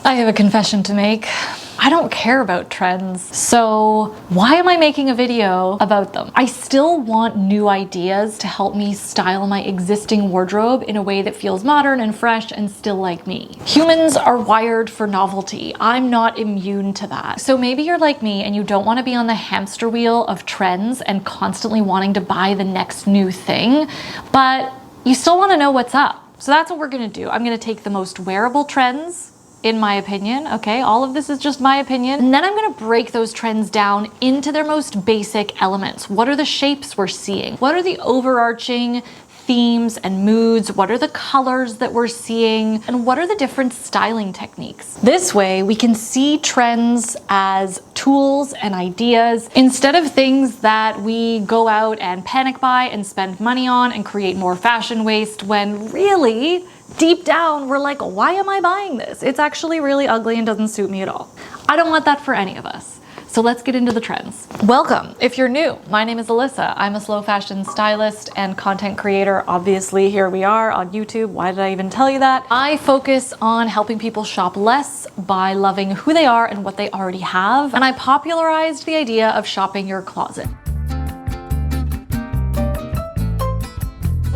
I have a confession to make. I don't care about trends, so why am I making a video about them? I still want new ideas to help me style my existing wardrobe in a way that feels modern and fresh and still like me. Humans are wired for novelty. I'm not immune to that. So maybe you're like me and you don't want to be on the hamster wheel of trends and constantly wanting to buy the next new thing, but you still want to know what's up. So that's what we're going to do. I'm going to take the most wearable trends, in my opinion, okay? All of this is just my opinion. And then I'm gonna break those trends down into their most basic elements. What are the shapes we're seeing? What are the overarching themes and moods? What are the colors that we're seeing? And what are the different styling techniques? This way, we can see trends as tools and ideas instead of things that we go out and panic buy and spend money on and create more fashion waste when really, deep down, we're like, why am I buying this? It's actually really ugly and doesn't suit me at all. I don't want that for any of us. So let's get into the trends. Welcome. If you're new, my name is Alyssa. I'm a slow fashion stylist and content creator. Obviously, here we are on YouTube. Why did I even tell you that? I focus on helping people shop less by loving who they are and what they already have. And I popularized the idea of shopping your closet.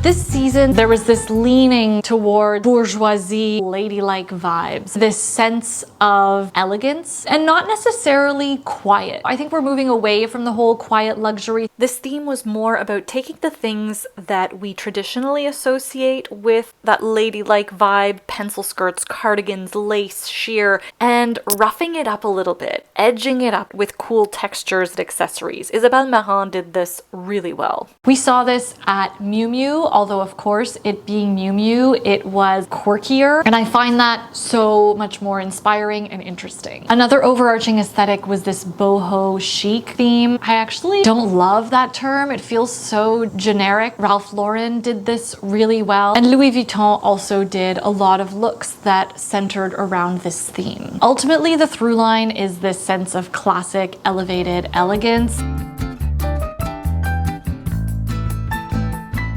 This season, there was this leaning toward bourgeoisie, ladylike vibes, this sense of elegance and not necessarily quiet. I think we're moving away from the whole quiet luxury. This theme was more about taking the things that we traditionally associate with that ladylike vibe, pencil skirts, cardigans, lace, sheer, and roughing it up a little bit, edging it up with cool textures and accessories. Isabelle Marant did this really well. We saw this at Miu Miu, although of course it being Miu Miu, it was quirkier, and I find that so much more inspiring and interesting. Another overarching aesthetic was this boho chic theme. I actually don't love that term. It feels so generic. Ralph Lauren did this really well, and Louis Vuitton also did a lot of looks that centered around this theme. Ultimately, the through line is this sense of classic, elevated elegance.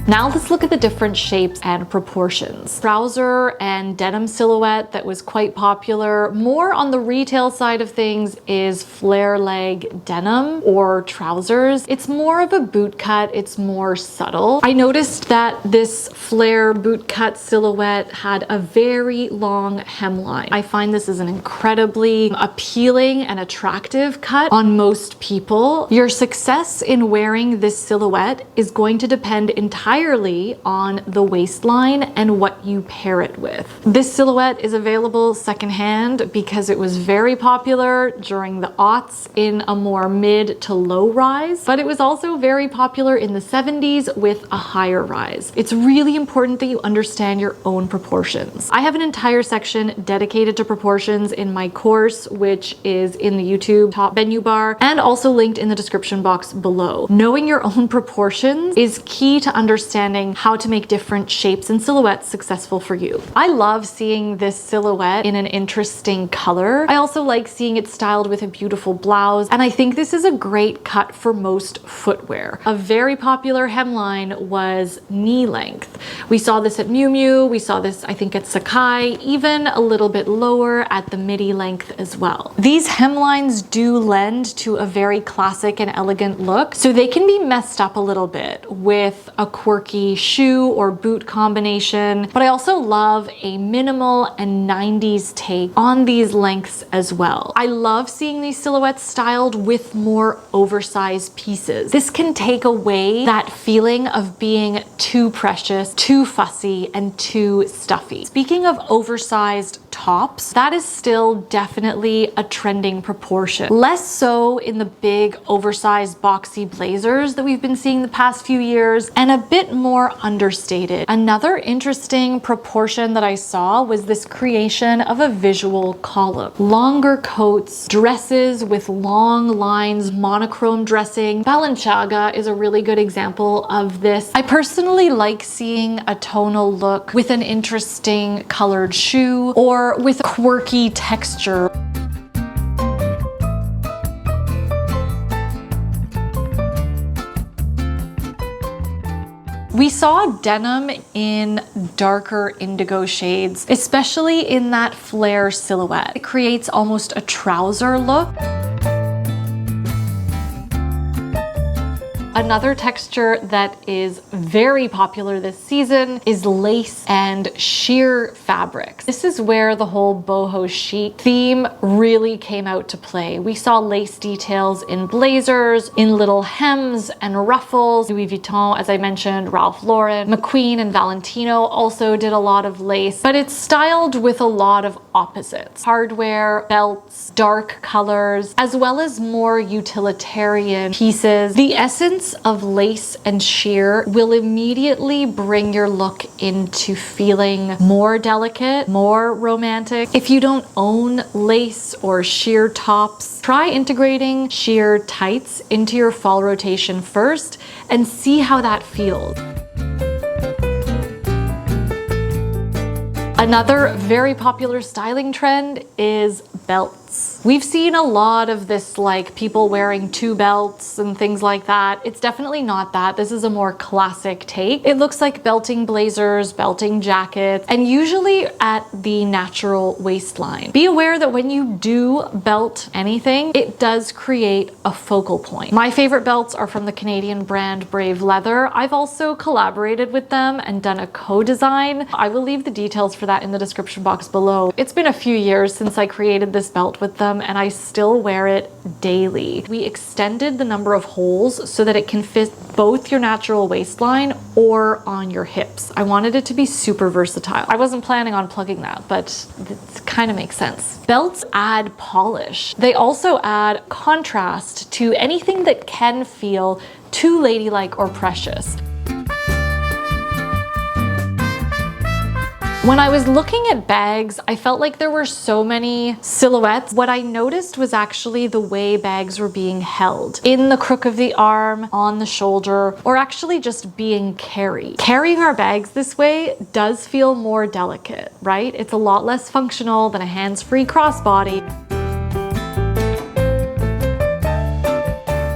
Now let's look at the different shapes and proportions. Trouser and denim silhouette that was quite popular. More on the retail side of things is flare leg denim or trousers. It's more of a boot cut, it's more subtle. I noticed that this flare boot cut silhouette had a very long hemline. I find this is an incredibly appealing and attractive cut on most people. Your success in wearing this silhouette is going to depend entirely on the waistline and what you pair it with. This silhouette is available secondhand because it was very popular during the aughts in a more mid to low rise, but it was also very popular in the 70s with a higher rise. It's really important that you understand your own proportions. I have an entire section dedicated to proportions in my course, which is in the YouTube top menu bar and also linked in the description box below. Knowing your own proportions is key to understanding how to make different shapes and silhouettes successful for you. I love seeing this silhouette in an interesting color. I also like seeing it styled with a beautiful blouse, and I think this is a great cut for most footwear. A very popular hemline was knee length. We saw this at Miu Miu, we saw this I think at Sakai, even a little bit lower at the midi length as well. These hemlines do lend to a very classic and elegant look, so they can be messed up a little bit with a quirky shoe or boot combination, but I also love a minimal and 90s take on these lengths as well. I love seeing these silhouettes styled with more oversized pieces. This can take away that feeling of being too precious, too fussy, and too stuffy. Speaking of oversized tops, that is still definitely a trending proportion. Less so in the big oversized boxy blazers that we've been seeing the past few years, and a bit more understated. Another interesting proportion that I saw was this creation of a visual column. Longer coats, dresses with long lines, monochrome dressing. Balenciaga is a really good example of this. I personally like seeing a tonal look with an interesting colored shoe or with quirky texture. We saw denim in darker indigo shades, especially in that flare silhouette. It creates almost a trouser look. Another texture that is very popular this season is lace and sheer fabrics. This is where the whole boho chic theme really came out to play. We saw lace details in blazers, in little hems and ruffles. Louis Vuitton, as I mentioned, Ralph Lauren, McQueen and Valentino also did a lot of lace, but it's styled with a lot of opposites. Hardware, belts, dark colors, as well as more utilitarian pieces. The essence of lace and sheer will immediately bring your look into feeling more delicate, more romantic. If you don't own lace or sheer tops, try integrating sheer tights into your fall rotation first and see how that feels. Another very popular styling trend is belts. We've seen a lot of this, like people wearing 2 belts and things like that. It's definitely not that. This is a more classic take. It looks like belting blazers, belting jackets, and usually at the natural waistline. Be aware that when you do belt anything, it does create a focal point. My favorite belts are from the Canadian brand Brave Leather. I've also collaborated with them and done a co-design. I will leave the details for that in the description box below. It's been a few years since I created this belt with them, and I still wear it daily. We extended the number of holes so that it can fit both your natural waistline or on your hips. I wanted it to be super versatile. I wasn't planning on plugging that, but it kind of makes sense. Belts add polish. They also add contrast to anything that can feel too ladylike or precious. When I was looking at bags, I felt like there were so many silhouettes. What I noticed was actually the way bags were being held. In the crook of the arm, on the shoulder, or actually just being carried. Carrying our bags this way does feel more delicate, right? It's a lot less functional than a hands-free crossbody.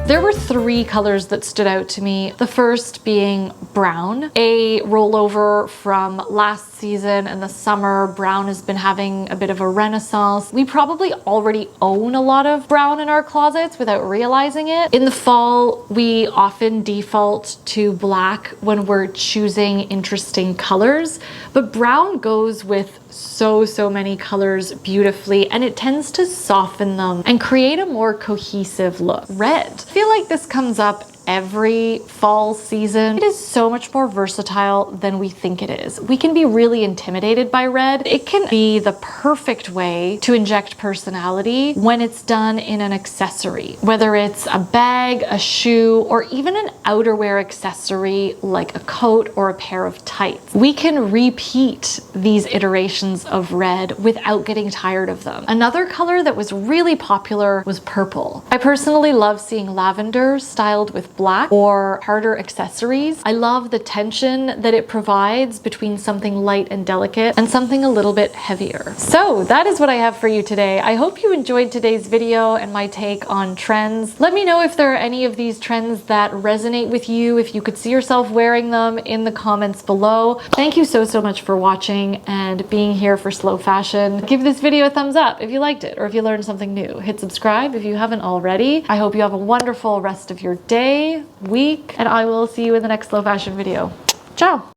There were 3 colors that stood out to me. The first being brown, a rollover from last season and the summer. Brown has been having a bit of a renaissance. We probably already own a lot of brown in our closets without realizing it. In the fall, we often default to black when we're choosing interesting colors, but brown goes with so many colors beautifully, and it tends to soften them and create a more cohesive look. Red. I feel like this comes up every fall season. It is so much more versatile than we think it is. We can be really intimidated by red. It can be the perfect way to inject personality when it's done in an accessory, whether it's a bag, a shoe, or even an outerwear accessory like a coat or a pair of tights. We can repeat these iterations of red without getting tired of them. Another color that was really popular was purple. I personally love seeing lavender styled with black or harder accessories. I love the tension that it provides between something light and delicate and something a little bit heavier. So that is what I have for you today. I hope you enjoyed today's video and my take on trends. Let me know if there are any of these trends that resonate with you, if you could see yourself wearing them in the comments below. Thank you so much for watching and being here for Slow Fashion. Give this video a thumbs up if you liked it or if you learned something new. Hit subscribe if you haven't already. I hope you have a wonderful rest of your day, week, and I will see you in the next Slow Fashion video. Ciao!